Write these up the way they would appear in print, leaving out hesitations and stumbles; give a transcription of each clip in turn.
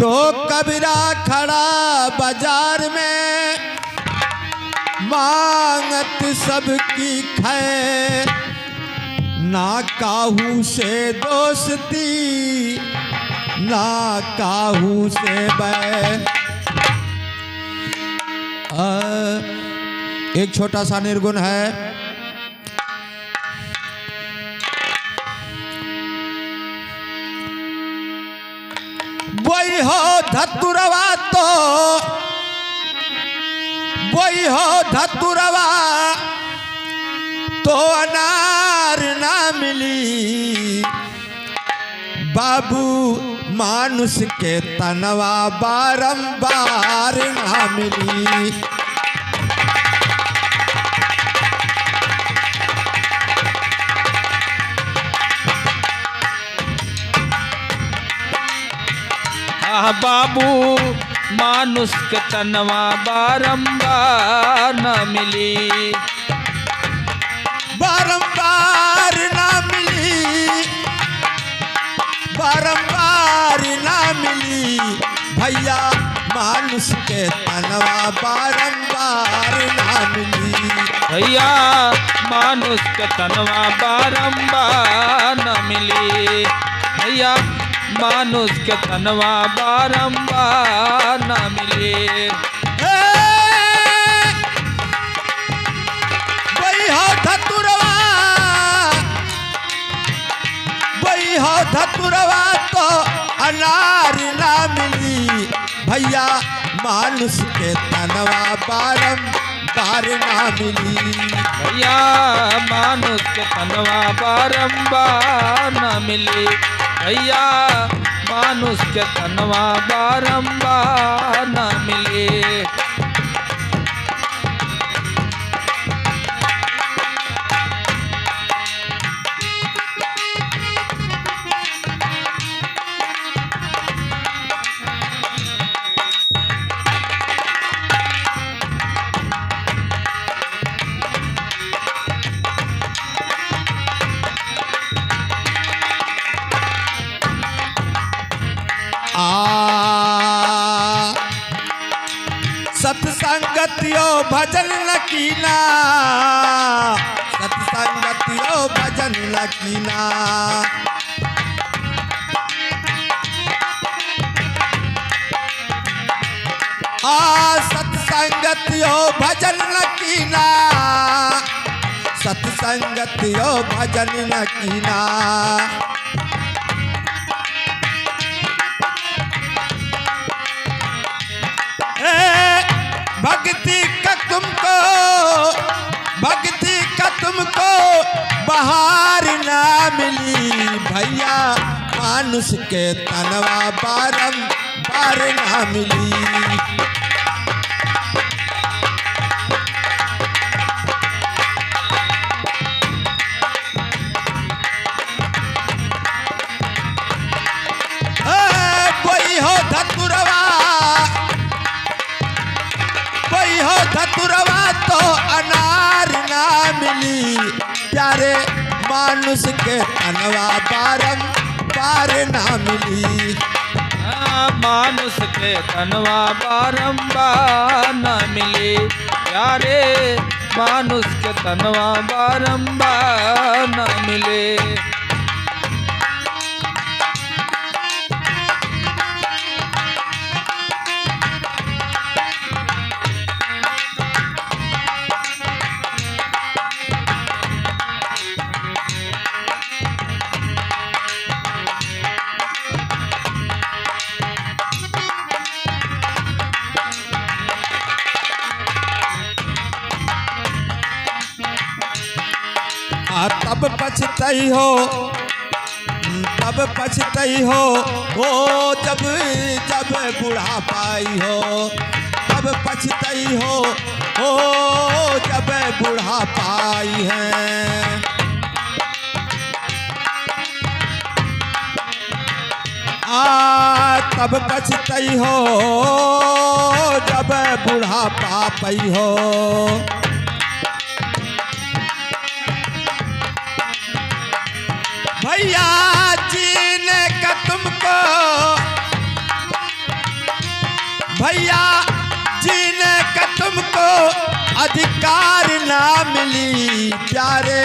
तो कबीरा खड़ा बाजार में मांगत सबकी खैर, ना काहू से दोस्ती ना काहू से बैर। एक छोटा सा निर्गुण है। वही हो धतुरवा तो वही हो धतुरवा तो अनार ना मिली, बाबू मानुष के तनवा बारंबार ना मिली। बाबू मानुष के तनवा बारंबार न मिली, बारंबार ना मिली, बारंबार ना मिली। भैया मानुष के तनवा बारंबार ना मिली, भैया मानुष के तनवा बारंबार न मिली, भैया मानुष के तनवा बारंबार न मिले। वही हो धतुरवा वही हो धतुरवा तो अनार ना मिली, भैया मानुष के तनवा बारंबार ना मिली, भैया मानुष के तनवा बारंबार न मिले, भैया मानुष के तनवा बारंबार न मिले। सत्संगतियो भजन लकीना, सत्संगतियो भजन लकीना। सत्संगतियो भजन लकीना, सत्संगतियो भजन लकीना। भक्ति का तुमको बहार ना मिली, भैया मानुष के तनवा बारंबार ना मिली। वही हो धतुरवा वही हो धतुरवा तो अनार ना मिली, प्यारे मानुष के तनवा बारंबार ना मिली, मानुष के तनवा बारंबार न मिले, प्यारे मानुष के तनवा बारंबार न मिले। तब पछतई हो तब पछतई हो जब जब बुढ़ापाई हो, तब पछतई हो जब बुढ़ापाई है। तब पछतई हो जब बुढ़ापा पई हो। भैया जीने का तुमको अधिकार ना मिली प्यारे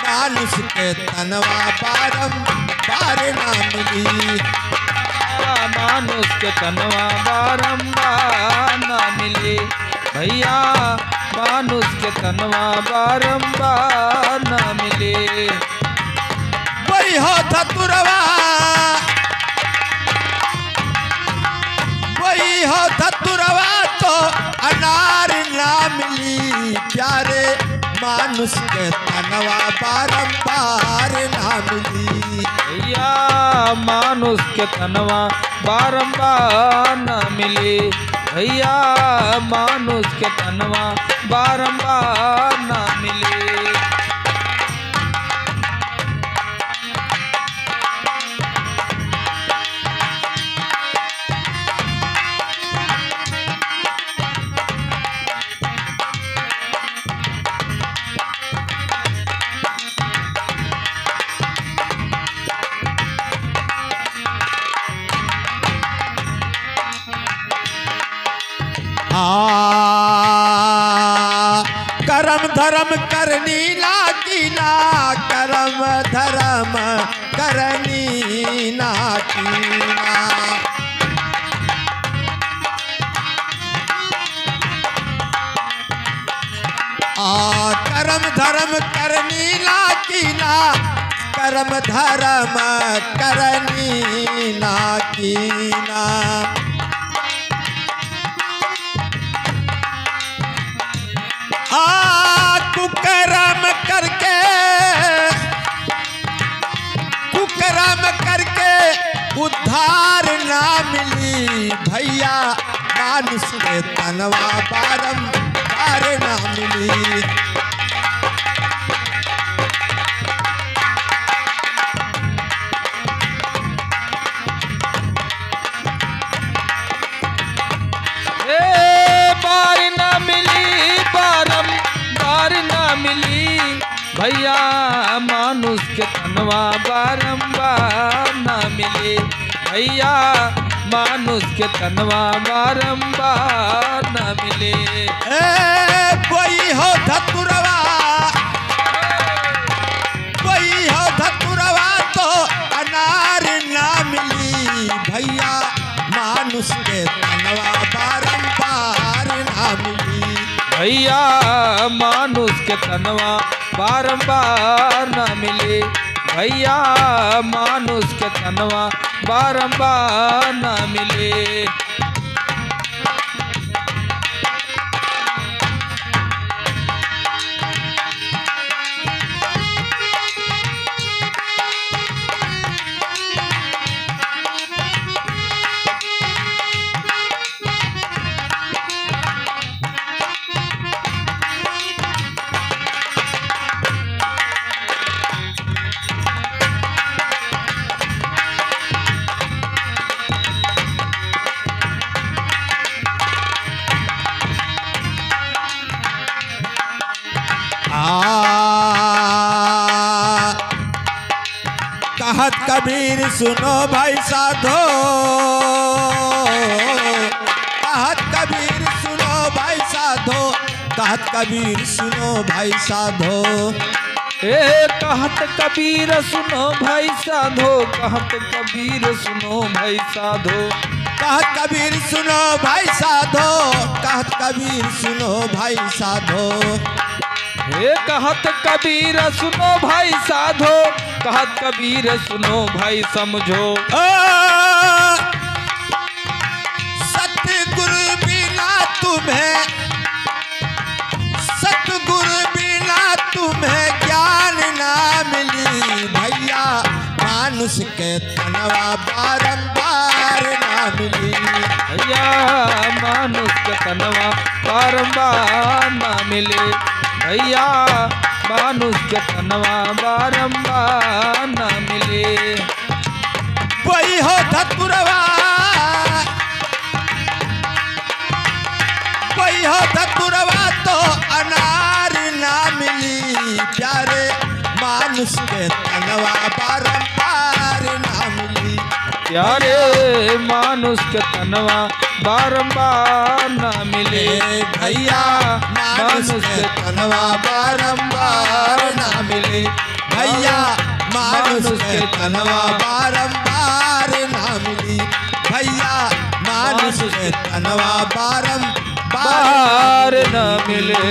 मानुष के तनवा बारंबार ना मिली। मानुष के तनवा बारंबार न मिले भैया, मानुष के तनवा बारंबार न मिले। वही हो धतुरवा, वही हो धतुरवा तो अनार ना मिली प्यारे मानुष के तनवा बारंबार ना मिली। भैया मानुष के तनवा बारंबार न मिले भैया, मानुष के तनवा बारंबार न मिले। करम धर्म करनी कीना, करम धर्म करनी ना कीना। करम धर्म करनी कीना, करम धर्म करनी ना कीना। कुकर्म करके, कुकर्म करके उद्धार ना मिली भैया, मानुष के तनवा बारंबार ना मिली। भैया मानुष के तनवा बारंबार न मिले भैया, मानुष के तनवा बारंबार न मिले। वही हो धतुरवा, वही हो धतुरवा तो अनार ना मिली भैया, मानुष के तनवा बारंबार ना मिली। भैया मानुष के तनवा बारंबार न मिले भैया, मानुष के तनवा बारंबार न मिले। कहत कबीर सुनो भाई साधो, कहत कबीर सुनो भाई साधो, कहत कबीर सुनो भाई साधो। कहत कबीर सुनो भाई साधो, कहत कबीर सुनो भाई साधो। कहत कबीर सुनो भाई साधो, कहत कबीर सुनो भाई साधो। कहत कबीर सुनो भाई साधो, कहत कबीर सुनो भाई समझो। सतगुरु बिना तुम्हें, सतगुरु बिना तुम्हें ज्ञान ना मिली भैया, मानुष के तनवा बारंबार ना मिली भैया, मानुष के तनवा बारंबार ना मिले भैया, मानुष के तनवा बारंबार न मिले। वही हो धतुरवा, वही हो धतुरवा तो अनार ना मिली प्यारे, मानुष के तनवा बारंबार ना मिली। प्यारे मानुष के तनवा बारंबार न मिले भैया मानुष के तनवा बारंबार ना मिले भैया मानुष के तनवा बारंबार ना मिली भैया मानुष के तनवा बारंबार न मिले।